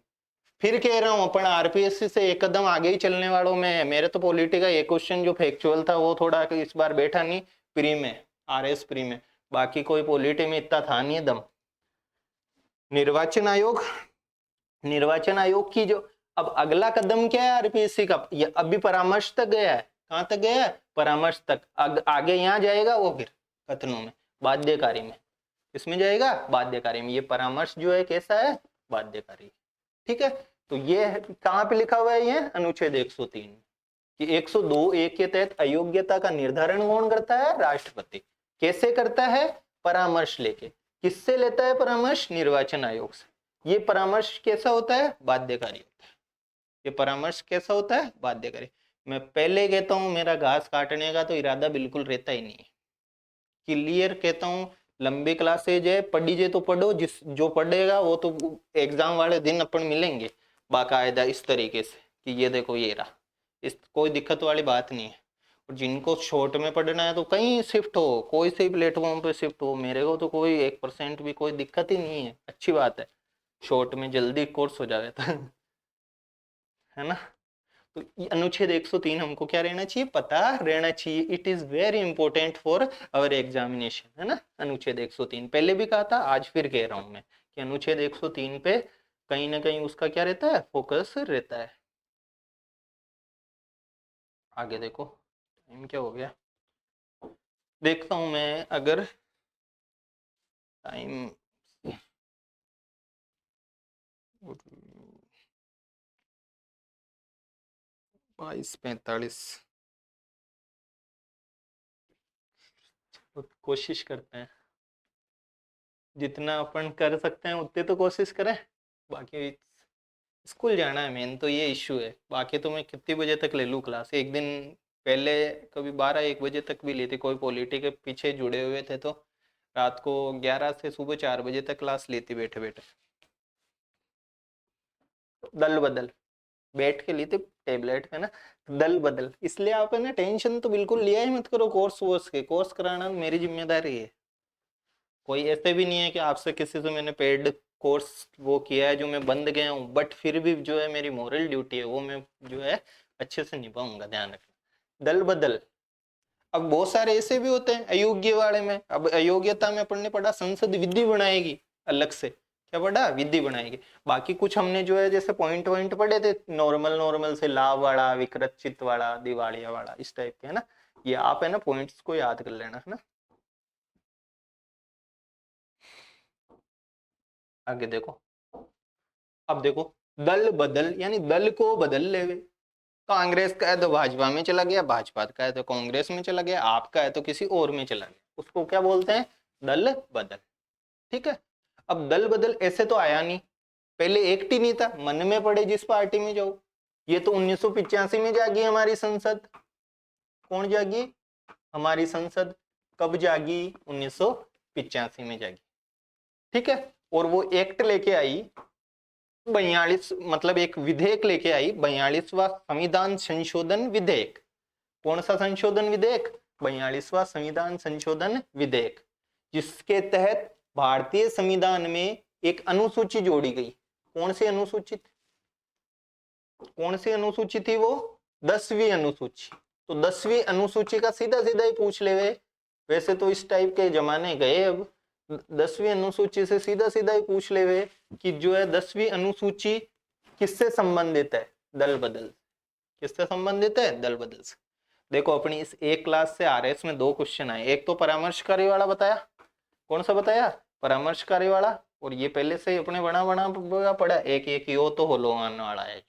फिर कह रहा हूं अपन आरपीएससी से एक कदम आगे ही चलने वालों में। मेरे तो पॉलिटी का ये क्वेश्चन जो फैक्चुअल था वो थोड़ा इस बार बैठा नहीं प्री में, आरएस प्री में, बाकी कोई पॉलिटी में इतना था नहीं दम। निर्वाचन आयोग, निर्वाचन आयोग की जो अब अगला कदम क्या है आरपीएससी का? ये अभी परामर्श तक गया है। कहां तक गया है? परामर्श तक। आगे यहां जाएगा वो फिर कथनों में, बाध्यकारी में। इसमें जाएगा बाध्यकारी में। ये परामर्श जो है कैसा है? बाध्यकारी। ठीक है, तो ये कहां पे लिखा हुआ है? ये अनुच्छेद 103 कि 102(1) के तहत अयोग्यता का निर्धारण कौन करता है? राष्ट्रपति। कैसे करता है? परामर्श लेके। किससे लेता है परामर्श? निर्वाचन आयोग से। ये परामर्श कैसा होता है? बाध्यकारी होता है। ये परामर्श कैसा होता है? बाध्यकारी। मैं पहले कहता हूं मेरा घास काटने का तो इरादा बिल्कुल रहता ही नहीं है, क्लियर कहता हूं। लंबी क्लासेज है, पढ़ी जे तो पढ़ो, जिस जो पढ़ेगा वो तो एग्जाम वाले दिन अपन मिलेंगे बाकायदा इस तरीके से कि ये देखो ये रहा, इस कोई दिक्कत वाली बात नहीं है। और जिनको शॉर्ट में पढ़ना है तो कहीं शिफ्ट हो, कोई से प्लेटफॉर्म पे शिफ्ट हो, मेरे को तो कोई 1% भी कोई दिक्कत ही नहीं है, अच्छी बात है। शॉर्ट में जल्दी कोर्स हो जाए तो है ना। तो अनुच्छेद 103 हमको क्या रहना चाहिए? पता रहना चाहिए। It is very important for our examination, है ना। अनुच्छेद 103 पहले भी कहा था, आज फिर कह रहा हूं मैं कि अनुच्छेद 103 पे कहीं ना कहीं उसका क्या रहता है? फोकस रहता है। आगे देखो टाइम क्या हो गया, देखता हूं मैं अगर टाइम 22:45। कोशिश करते हैं जितना अपन कर सकते हैं उतने तो कोशिश करें। बाकी स्कूल जाना है, मेन तो ये इश्यू है। बाकी तो मैं कितनी बजे तक ले लूँ क्लास? एक दिन पहले कभी 12-1 बजे तक भी ली थी, कोई पॉलिटी के पीछे जुड़े हुए थे तो रात को 11 से सुबह 4 बजे तक क्लास लेती बैठे बैठे, दल बदल बैठ के ली थी टेबलेट पे ना, दल बदल। इसलिए आप है ना टेंशन तो बिल्कुल लिया ही मत करो कोर्स वोर्स के। कोर्स कराना मेरी जिम्मेदारी है, कोई ऐसे भी नहीं है कि आपसे किसी से मैंने पेड कोर्स वो किया है जो मैं बंद गया हूँ, बट फिर भी जो है मेरी मोरल ड्यूटी है वो मैं जो है अच्छे से निभाऊंगा, ध्यान रखना। दल बदल, अब बहुत सारे ऐसे भी होते हैं अयोग्य वाले में। अब अयोग्यता में अपन ने पढ़ा संसद विधि बनाएगी, अलग से क्या पढ़ा? विधि बनाएगी। बाकी कुछ हमने जो है जैसे पॉइंट वॉइंट पढ़े थे नॉर्मल नॉर्मल से, लाभ वाला, विकृत चित्त वाला, दिवालिया वाला, इस टाइप के, है ना। ये आप है ना पॉइंट्स को याद कर लेना, है ना। आगे देखो, अब देखो दल बदल यानी दल को बदल ले। कांग्रेस का है तो भाजपा में चला गया, भाजपा का है तो कांग्रेस में चला गया, आपका है तो किसी और में चला गया, उसको क्या बोलते हैं? दल बदल। ठीक है, अब दल बदल ऐसे तो आया नहीं, पहले एक ही नहीं था, मन में पड़े जिस पार्टी में जाओ। ये तो 1985 में जागी हमारी संसद। कौन जागी? हमारी संसद। कब जागी? 1985 1985 में जागी, ठीक है। और वो एक्ट लेके आई 42, मतलब एक विधेयक लेके आई 42वां संविधान संशोधन विधेयक। कौन सा संशोधन विधेयक? 42वां संविधान संशोधन विधेयक, जिसके तहत भारतीय संविधान में एक अनुसूची जोड़ी गई। कौन सी अनुसूची? कौन सी अनुसूची थी वो? 10वीं अनुसूची। तो 10वीं अनुसूची का सीधा सीधा ही पूछ ले गए, वैसे तो इस टाइप के जमाने गए अब। 10वीं अनुसूची से सीधा सीधा ही पूछ ले गए कि जो है 10वीं अनुसूची किससे संबंधित है? दल बदल। किससे संबंधित है? दल बदल से। देखो अपनी इस एक क्लास से आरएस में 2 क्वेश्चन आए। एक तो परामर्शकारी वाला बताया, कौन सा बताया? परामर्शकारी वाला। और ये पहले से अपने बना पड़ा, एक यो तो होलो आने वाला है,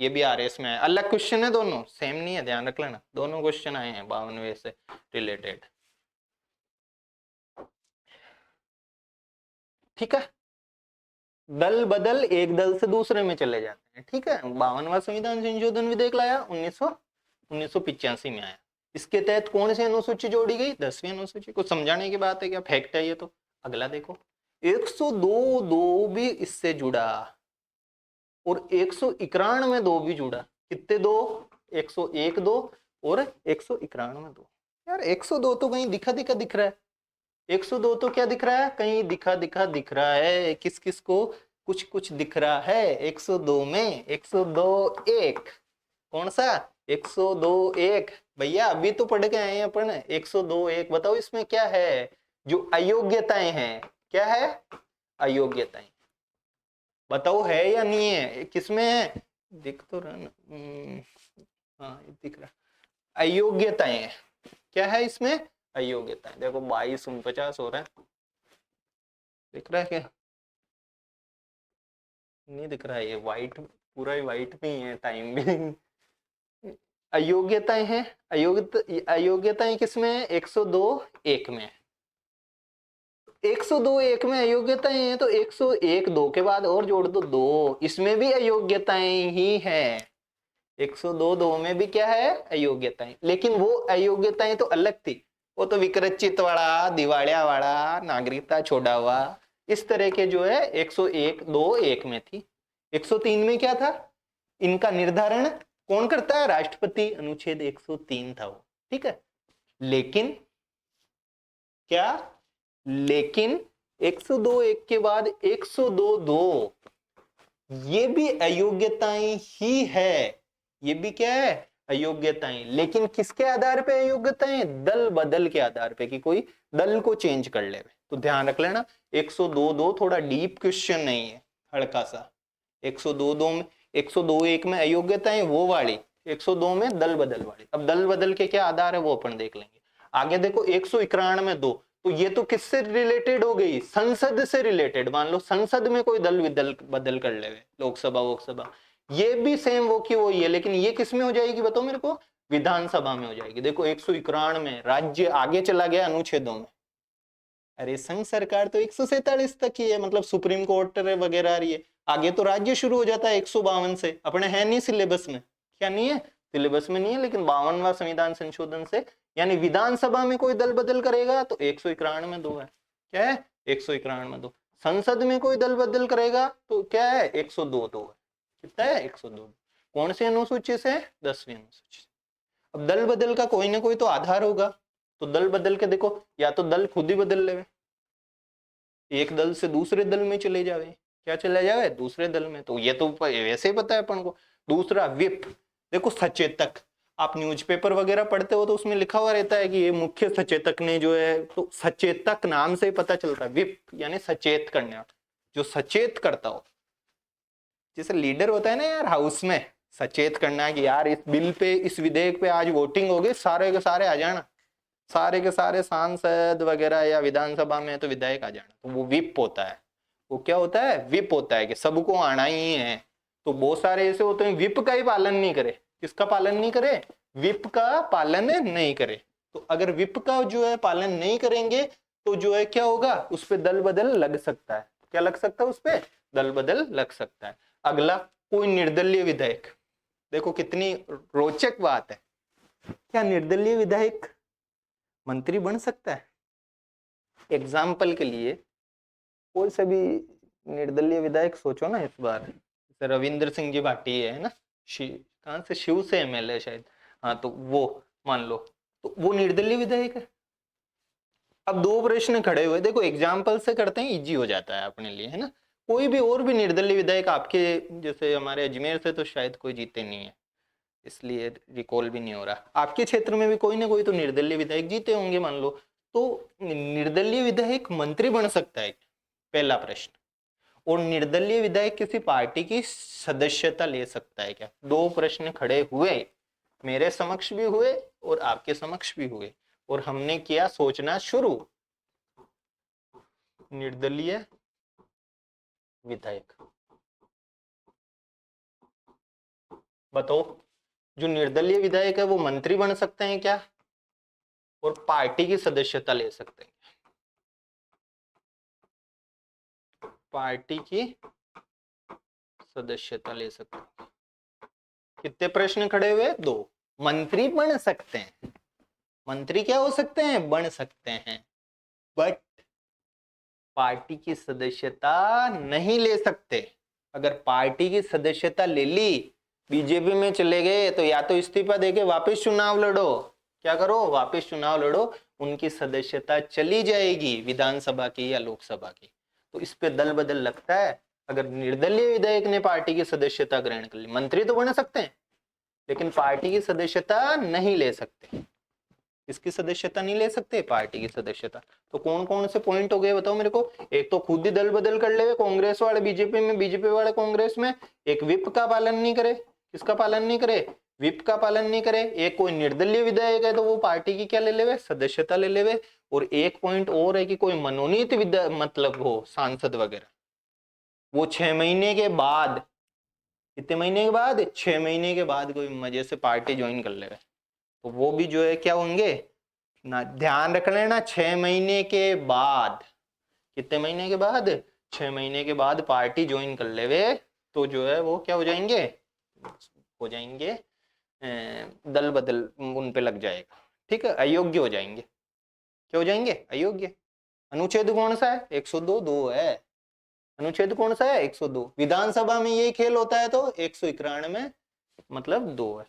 ये भी आरएस में है। अलग क्वेश्चन है, दोनों सेम नहीं है, ध्यान रख लेना। दोनों क्वेश्चन आए हैं 52वें से रिलेटेड, ठीक है। दल बदल एक दल से दूसरे में चले जाते हैं, ठीक है। 52वां संविधान संशोधन विधेयक लाया 1985 में आया। इसके तहत कौन सी अनुसूची जोड़ी गई? 10वीं अनुसूची। को समझाने की बात है क्या? फैक्ट है ये तो। अगला देखो 102(2) भी इससे जुड़ा और 191(2) भी जुड़ा। कितने दो? 101(2) और 191(2). यार 102 तो कहीं दिखा दिख रहा है। 102 तो क्या दिख रहा है? कहीं दिखा दिख रहा है। किस किस को? कुछ दिख रहा है 102 में। 102(1) कौन सा? 102(1) भैया अभी तो पढ़ के आए हैं अपन। 102(1) बताओ इसमें क्या है? जो अयोग्यताएं हैं। क्या है? अयोग्यताएं। बताओ है या नहीं है? किसमें है? दिख तो रहा ना, हाँ दिख रहा। अयोग्यताएं क्या है इसमें? अयोग्यताएं। देखो 2249 हो रहा है, दिख रहा है क्या? नहीं दिख रहा है, ये व्हाइट, पूरा ही व्हाइट में ही है टाइम भी। अयोग्यताएं हैं। अयोग्यताएं किसमें है? 102(1) में। 102(1) में अयोग्यताएं हैं तो 101(2) के बाद और जोड़ दो 2, इसमें भी अयोग्यताएं ही है। 102(2) में भी क्या है? अयोग्यताएं। लेकिन वो अयोग्यताएं तो अलग थी, वो तो विकृत वाला, दिवालिया वाला, नागरिकता छोड़ा हुआ, इस तरह के जो है 101(2)(1) में थी। 103 में क्या था? इनका निर्धारण कौन करता है? राष्ट्रपति। अनुच्छेद 103 था वो, ठीक है। लेकिन क्या? लेकिन 102(1) के बाद 102(2) ये भी अयोग्यताएं ही है। ये भी क्या है? अयोग्यताएं। लेकिन किसके आधार पे अयोग्यताएं? दल बदल के आधार पे, कि कोई दल को चेंज कर ले। तो ध्यान रख लेना 102(2) थोड़ा डीप क्वेश्चन नहीं है, हल्का सा। 102(2) में 102(1) में अयोग्यताएं वो वाली, 102 में दल बदल वाली। अब दल बदल के क्या आधार है वो अपन देख लेंगे। आगे देखो 191(2), तो ये तो किससे रिलेटेड हो गई? संसद से रिलेटेड। मान लो संसद में कोई दल बदल कर ले, लोकसभा वोकसभा, ये भी सेम वो की वही है। लेकिन ये किस में हो जाएगी बताओ मेरे को? विधानसभा में हो जाएगी। देखो 191 में राज्य आगे चला गया अनुच्छेदों में। अरे संघ सरकार तो 147 तक ही है, मतलब सुप्रीम कोर्ट वगैरह रही है। आगे तो राज्य शुरू हो जाता है 152 से। अपने है नहीं सिलेबस में। क्या नहीं है? सिलेबस में नहीं है, लेकिन 52वां संविधान संशोधन से, यानी विधानसभा में कोई दल बदल करेगा तो 191(2) है। क्या है? 191(2). संसद में कोई दल बदल करेगा तो क्या है? 102(2) है। कितना है? 102। कौन सी अनुसूची से? 10वीं अनुसूची। अब दल बदल का कोई ना कोई तो आधार होगा, तो दल बदल के देखो, या तो दल खुद ही बदल ले, एक दल से दूसरे दल में चले जावे। क्या चले जावे? दूसरे दल में। तो ये तो वैसे ही पता है अपन को। दूसरा विप। देखो सचेतक, आप न्यूज़पेपर वगैरह पढ़ते हो तो उसमें लिखा हुआ रहता है कि ये मुख्य सचेतक ने जो है, तो सचेतक नाम से ही पता चलता है। विप यानी सचेत करने वाला, जो सचेत करता हो। जैसे लीडर होता है ना यार हाउस में, सचेत करना है कि यार इस बिल पे, इस विधेयक पे आज वोटिंग होगी, सारे के सारे आ जाना, सारे के सारे सांसद वगैरह, या विधानसभा में तो विधायक आ जाना। तो वो विप होता है। वो क्या होता है? विप होता है कि सबको आना ही है। तो बहुत सारे ऐसे होते हैं विप का ही पालन नहीं करे। किसका पालन नहीं करे? विप का पालन नहीं करे। तो अगर विप का जो है पालन नहीं करेंगे तो जो है क्या होगा? उस पर दल बदल लग सकता है। क्या लग सकता है? उस पर दल बदल लग सकता है। अगला, कोई निर्दलीय विधायक। देखो कितनी रोचक बात है। क्या निर्दलीय विधायक मंत्री बन सकता है? एग्जाम्पल के लिए कोई से भी निर्दलीय विधायक सोचो ना इस बार, जैसे रविंद्र सिंह जी भाटी है ना, कहाँ से, शिव से एमएलए शायद, हाँ तो वो मान लो, तो वो निर्दलीय विधायक है। अब दो प्रश्न खड़े हुए, देखो एग्जाम्पल से करते हैं, इजी हो जाता है अपने लिए, है ना। कोई भी और भी निर्दलीय विधायक आपके, जैसे हमारे अजमेर से तो शायद कोई जीते नहीं है, इसलिए रिकॉल भी नहीं हो रहा। आपके क्षेत्र में भी कोई ना कोई तो निर्दलीय विधायक जीते होंगे मान लो, तो निर्दलीय विधायक मंत्री बन सकता है, पहला प्रश्न। और निर्दलीय विधायक किसी पार्टी की सदस्यता ले सकता है क्या? दो प्रश्न खड़े हुए, मेरे समक्ष भी हुए और आपके समक्ष भी हुए, और हमने किया सोचना शुरू। निर्दलीय विधायक, बताओ, जो निर्दलीय विधायक है वो मंत्री बन सकते हैं क्या, और पार्टी की सदस्यता ले सकते हैं? पार्टी की सदस्यता ले सकते हैं। कितने प्रश्न खड़े हुए? दो। मंत्री बन सकते हैं, मंत्री क्या हो सकते हैं? बन सकते हैं, बट पार्टी की सदस्यता नहीं ले सकते। अगर पार्टी की सदस्यता ले ली, बीजेपी में चले गए, तो या तो इस्तीफा देके वापस चुनाव लड़ो, क्या करो, वापस चुनाव लड़ो, उनकी सदस्यता चली जाएगी विधानसभा की या लोकसभा की। तो इस पे दल बदल लगता है। अगर निर्दलीय विधायक ने पार्टी की सदस्यता ग्रहण कर ली, मंत्री तो बन सकते हैं लेकिन पार्टी की सदस्यता नहीं ले सकते। इसकी सदस्यता नहीं ले सकते, पार्टी की सदस्यता। तो कौन कौन से पॉइंट हो गए बताओ मेरे को? एक तो खुद ही दल बदल कर ले, कांग्रेस वाले बीजेपी में, बीजेपी वाले कांग्रेस में। एक विप का पालन नहीं करे, किसका पालन नहीं करे? विप का पालन नहीं करे। एक कोई निर्दलीय विधायक है तो वो पार्टी की क्या ले लेवे? सदस्यता ले लेवे। और एक पॉइंट और है कि कोई मनोनीत मतलब हो, सांसद वगैरह, वो 6 महीने के बाद, कितने महीने के बाद? 6 महीने के बाद कोई मजे से पार्टी ज्वाइन कर लेवे, तो वो भी जो है क्या होंगे ना, ध्यान रख लेना, 6 महीने के बाद। कितने महीने के बाद? 6 महीने के बाद पार्टी ज्वाइन कर लेवे, तो जो है वो क्या हो जाएंगे? हो जाएंगे दल बदल उन पे लग जाएगा, ठीक है, अयोग्य हो जाएंगे। क्या हो जाएंगे? अयोग्य। अनुच्छेद कौन सा है? 102 दो है। अनुच्छेद कौन सा है? 102। विधानसभा में यही खेल होता है तो 191 मतलब 2 है।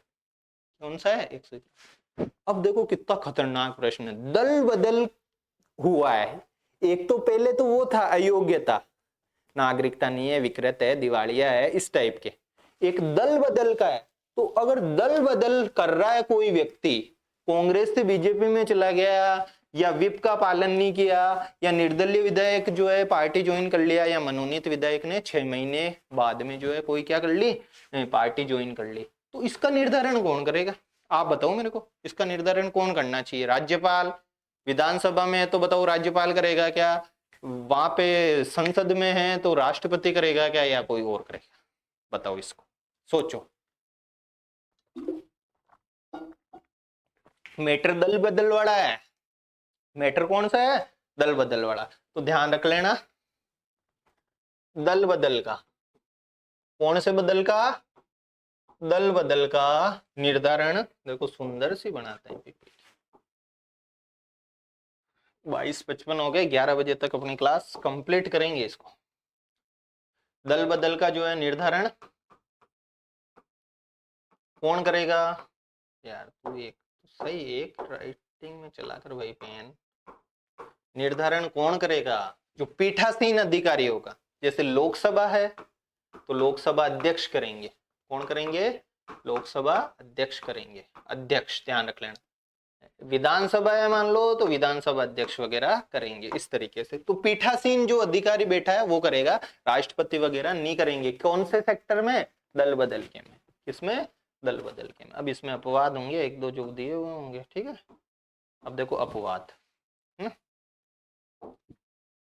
कौन सा है? 191। अब देखो कितना खतरनाक प्रश्न है, दल बदल हुआ है। एक तो पहले तो वो था अयोग्यता, नागरिकता नहीं है, विकृत है, दिवालिया है, इस टाइप के। एक दल बदल का है। तो अगर दल बदल कर रहा है कोई व्यक्ति, कांग्रेस से बीजेपी में चला गया, या विप का पालन नहीं किया, या निर्दलीय विधायक जो है पार्टी ज्वाइन कर लिया, या मनोनीत विधायक ने 6 महीने बाद में जो है कोई क्या कर ली, पार्टी ज्वाइन कर ली, तो इसका निर्धारण कौन करेगा? आप बताओ मेरे को, इसका निर्धारण कौन करना चाहिए? राज्यपाल? विधानसभा में है तो बताओ राज्यपाल करेगा क्या? वहां पे संसद में है तो राष्ट्रपति करेगा क्या, या कोई और करेगा? बताओ, इसको सोचो। मैटर दल बदल वाला है। मैटर कौन सा है? दल बदल वाला। तो ध्यान रख लेना, दल बदल का, कौन से बदल का? दल बदल का निर्धारण। देखो सुंदर सी बनाते हैं पीपीटी। 22:55 हो गए, 11 बजे तक अपनी क्लास कंप्लीट करेंगे इसको। दल बदल का जो है निर्धारण कौन करेगा? यार तू एक सही, एक राइटिंग में चलाकर भाई पेन। निर्धारण कौन करेगा? जो पीठासीन अधिकारी होगा। जैसे लोकसभा है तो लोकसभा अध्यक्ष करेंगे। कौन करेंगे? लोकसभा अध्यक्ष करेंगे, अध्यक्ष, ध्यान रख लेना। विधानसभा है मान लो तो विधानसभा अध्यक्ष वगैरह करेंगे, इस तरीके से। तो पीठासीन जो अधिकारी बैठा है वो करेगा, राष्ट्रपति वगैरह नहीं करेंगे। कौन से सेक्टर में? दल बदल के में। किसमें? दल बदल के में। अब इसमें अपवाद होंगे, एक दो जो दिए हुए होंगे, ठीक है। अब देखो अपवाद,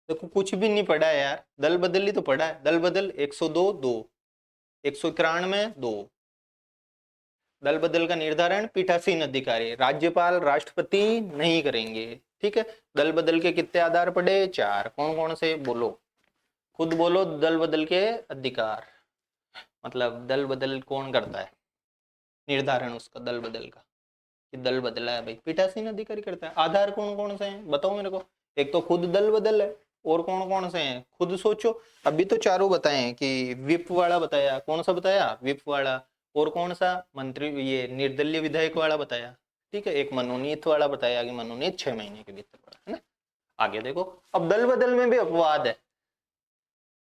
देखो कुछ भी नहीं पढ़ा है यार, दल बदल ही तो पढ़ा है। दल बदल 102 2, 191 2। दल बदल का निर्धारण पीठासीन अधिकारी, राज्यपाल राष्ट्रपति नहीं करेंगे, ठीक है। दल बदल के कितने आधार पड़े? 4। कौन कौन से? बोलो, खुद बोलो। दल बदल के अधिकार, मतलब दल बदल कौन करता है निर्धारण उसका, दल बदल का, कि दल बदला है भाई, पीठासीन अधिकारी करता है। आधार कौन कौन से हैं बताओ मेरे को? एक तो खुद दल बदल है, और कौन कौन से हैं खुद सोचो। अभी तो चारों बताए हैं कि विप वाला बताया, कौन सा बताया, विप वाला, और कौन सा मंत्री ये निर्दलीय विधायक वाला बताया, ठीक है, एक मनोनीत वाला बताया कि मनोनीत 6 महीने के भीतर पड़ा, है ना। आगे देखो, अब दल बदल में भी अपवाद है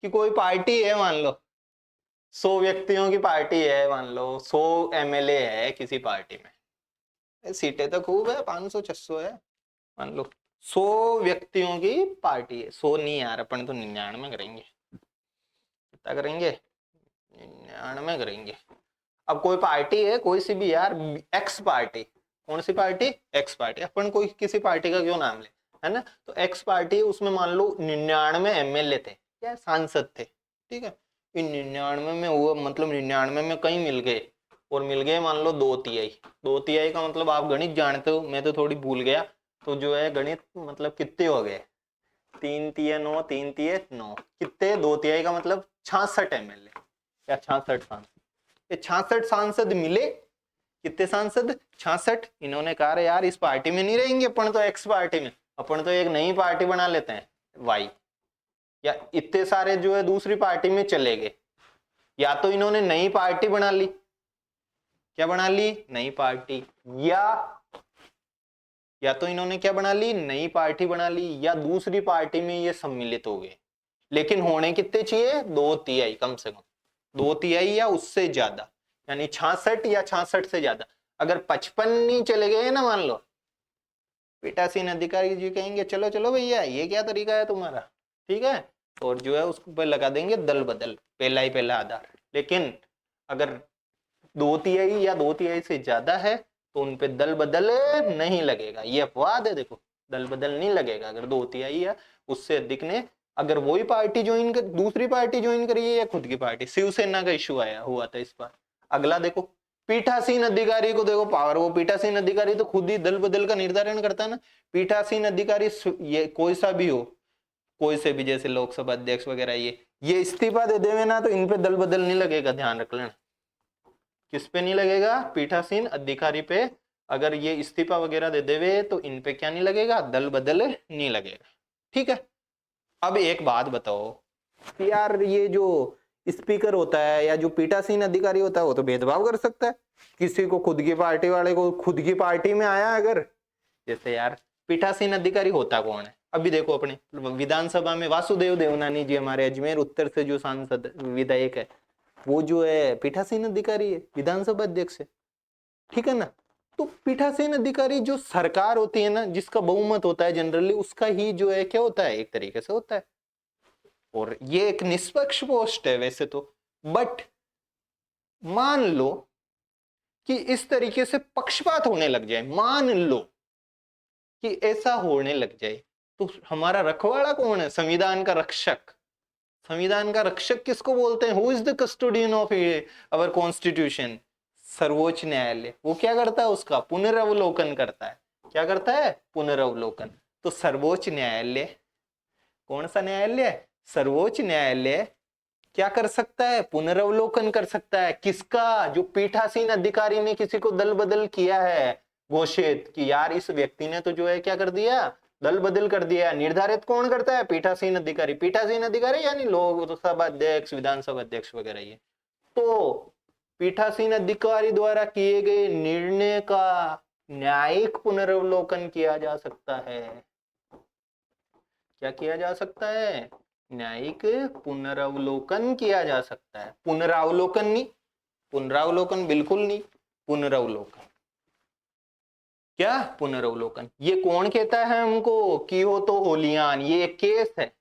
कि कोई पार्टी है, मान लो 100 व्यक्तियों की पार्टी है, मान लो 100 एमएलए है किसी पार्टी में, सीटें तो खूब है, 500-600 है, मान लो 100 व्यक्तियों की पार्टी है। 100 नहीं यार, अपन तो 99 करेंगे, कितना करेंगे, 99 करेंगे। अब कोई पार्टी है, कोई सी भी यार, एक्स पार्टी, कौन सी पार्टी, एक्स पार्टी, अपन कोई किसी पार्टी का क्यों नाम ले, है ना, तो एक्स पार्टी, उसमें मान लो 99 एमएलए थे या सांसद थे, ठीक है, इन 99 में वो मतलब 99 में कहीं मिल गए, और मिल गए मान लो 2/3, 2/3 का मतलब आप गणित जानते हो, मैं तो थोड़ी भूल गया, तो जो है गणित मतलब कितने हो गए, 3×3 = 9, 3×3 = 9, कितने, 2/3 का मतलब 66 एमएलए या 66 सांसद। ये 66 सांसद मिले, कितने सांसद, 66। इन्होंने कहा यार इस पार्टी में नहीं रहेंगे अपन तो, एक्स पार्टी में, अपन तो एक नई पार्टी बना लेते हैं, वाई, या इतने सारे जो है दूसरी पार्टी में चले गए, या तो इन्होंने नई पार्टी बना ली, क्या बना ली, नई पार्टी, या तो इन्होंने क्या बना ली, नई पार्टी बना ली, या दूसरी पार्टी में ये सम्मिलित हो गए। लेकिन होने कितने चाहिए, 2/3 कम से कम, 2/3 या उससे ज्यादा, यानी 66 या 66 से ज्यादा। अगर 55 नहीं चले गए ना, मान लो पीठासीन अधिकारी जी कहेंगे चलो चलो भैया ये क्या तरीका है तुम्हारा, ठीक है, और जो है उसको पे लगा देंगे दल बदल, पहला ही पहला आधार। लेकिन अगर 2/3 या 2/3 से ज्यादा है तो उनपे दल बदल नहीं लगेगा, ये अपवाद है, देखो दल बदल नहीं लगेगा अगर 2/3 या उससे अधिक ने, अगर वही पार्टी ज्वाइन कर, दूसरी पार्टी ज्वाइन करी है या खुद की पार्टी। शिवसेना का इशू आया हुआ था इस बार। अगला देखो, पीठासीन अधिकारी को देखो पावर, वो पीठासीन अधिकारी तो खुद ही दल बदल का निर्धारण करता है ना। पीठासीन अधिकारी ये कोई सा भी हो, कोई से भी, जैसे लोकसभा अध्यक्ष वगैरह, ये इस्तीफा दे देवे ना तो इन पे दल बदल नहीं लगेगा, ध्यान रख लेना। किस पे नहीं लगेगा, पीठासीन अधिकारी पे अगर ये इस्तीफा वगैरह दे देवे तो इन पे क्या नहीं लगेगा, दल बदल नहीं लगेगा, ठीक है। अब एक बात बताओ कि यार ये जो स्पीकर होता है या जो पीठासीन अधिकारी होता है वो तो भेदभाव कर सकता है, किसी को खुद की पार्टी वाले को खुद की पार्टी में आया अगर, जैसे यार पीठासीन अधिकारी होता कौन है, अभी देखो अपने विधानसभा में वासुदेव देवनानी जी हमारे अजमेर उत्तर से जो सांसद विधायक है, वो जो है पीठासीन अधिकारी है, विधानसभा अध्यक्ष है, ठीक है ना। तो पीठासीन अधिकारी जो सरकार होती है ना, जिसका बहुमत होता है जनरली, उसका ही जो है क्या होता है, एक तरीके से होता है, और ये एक निष्पक्ष पोस्ट है वैसे तो। बट मान लो कि इस तरीके से पक्षपात होने लग जाए, मान लो कि ऐसा होने लग जाए, तो हमारा रखवाला कौन है, संविधान का रक्षक। संविधान का रक्षक किसको बोलते हैं, who is the custodian of our constitution, सर्वोच्च न्यायालय। वो क्या करता है, उसका पुनरावलोकन करता है, क्या करता है, पुनरावलोकन। तो सर्वोच्च न्यायालय, कौन सा न्यायालय, सर्वोच्च न्यायालय क्या कर सकता है, पुनरावलोकन कर सकता है, किसका, जो पीठासीन अधिकारी ने किसी को दल बदल किया है, घोषित कि यार इस व्यक्ति ने तो जो है क्या कर दिया, दल बदल कर दिया। निर्धारित कौन करता है, पीठासीन अधिकारी। पीठासीन अधिकारी यानी लोकसभा अध्यक्ष, विधानसभा अध्यक्ष वगैरह, ये तो पीठासीन अधिकारी द्वारा किए गए निर्णय का न्यायिक पुनरावलोकन किया जा सकता है। क्या किया जा सकता है, न्यायिक पुनरावलोकन किया जा सकता है। पुनरावलोकन नहीं, पुनरावलोकन बिल्कुल नहीं, पुनरावलोकन। क्या, पुनरावलोकन। ये कौन कहता है हमको, कियोतो ओलियान, ये एक केस है,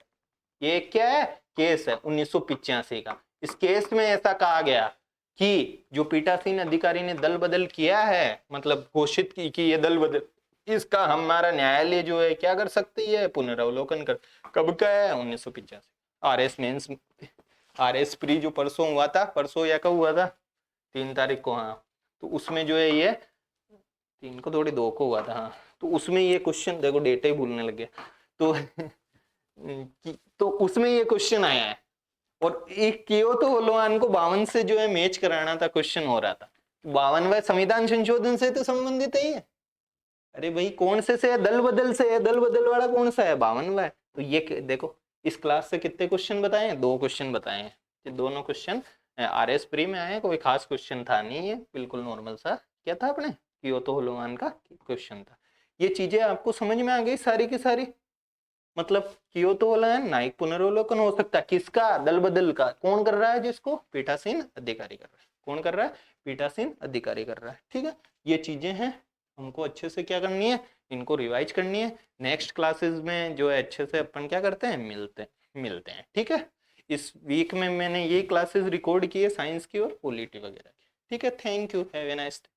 ये क्या है, केस है 1985 का। इस केस में ऐसा कहा गया कि जो पीठासीन अधिकारी ने दल बदल किया है, मतलब घोषित की कि ये दल बदल, इसका हमारा न्यायालय जो है क्या कर सकती है, पुनरावलोकन कर। कब का है, 1985। आरएस मेंस, आरएस प्री जो परसों हुआ था, परसों या कब हुआ था, 3 तारीख को, हाँ, तो उसमें जो है ये 3 को थोड़ी 2 को हुआ था, हाँ, तो उसमें ये क्वेश्चन, देखो डेटा ही भूलने लग गया, तो उसमें ये क्वेश्चन आया है, और एक कियोतो ओलियान को 52 से जो है मैच कराना था, क्वेश्चन हो रहा था 52वां संविधान संशोधन से तो संबंधित है, अरे भाई कौन से है, दल बदल से है, दल बदल वाला कौन सा है, 52वां है। तो ये देखो इस क्लास से कितने क्वेश्चन बताए हैं, 2 क्वेश्चन बताए हैं। ये दोनों क्वेश्चन आरएस प्री में आए, कोई खास क्वेश्चन था नहीं, ये बिल्कुल नॉर्मल सा क्या था अपने कियोतो होलोगान का क्वेश्चन था। ये चीजें आपको समझ में आ गई सारी की सारी। मतलब कियोतो होलोगान नाइक पुनरावलोकन हो सकता है किसका, दल बदल का। कौन कर रहा है जिसको, पीठासीन अधिकारी कर रहा है। कौन कर रहा है, पीठासीन अधिकारी कर रहा है। ठीक है, ये चीजें हैं, हमको अच्छे से क्या करनी है, इनको रिवाइज करनी है। नेक्स्ट क्लासेस में जो है अच्छे से अपन क्या करते हैं, मिलते हैं। ठीक है, इस वीक में मैंने ये क्लासेस रिकॉर्ड की है, साइंस की और पॉलिटी वगैरह की। ठीक है, thank you, have a nice day.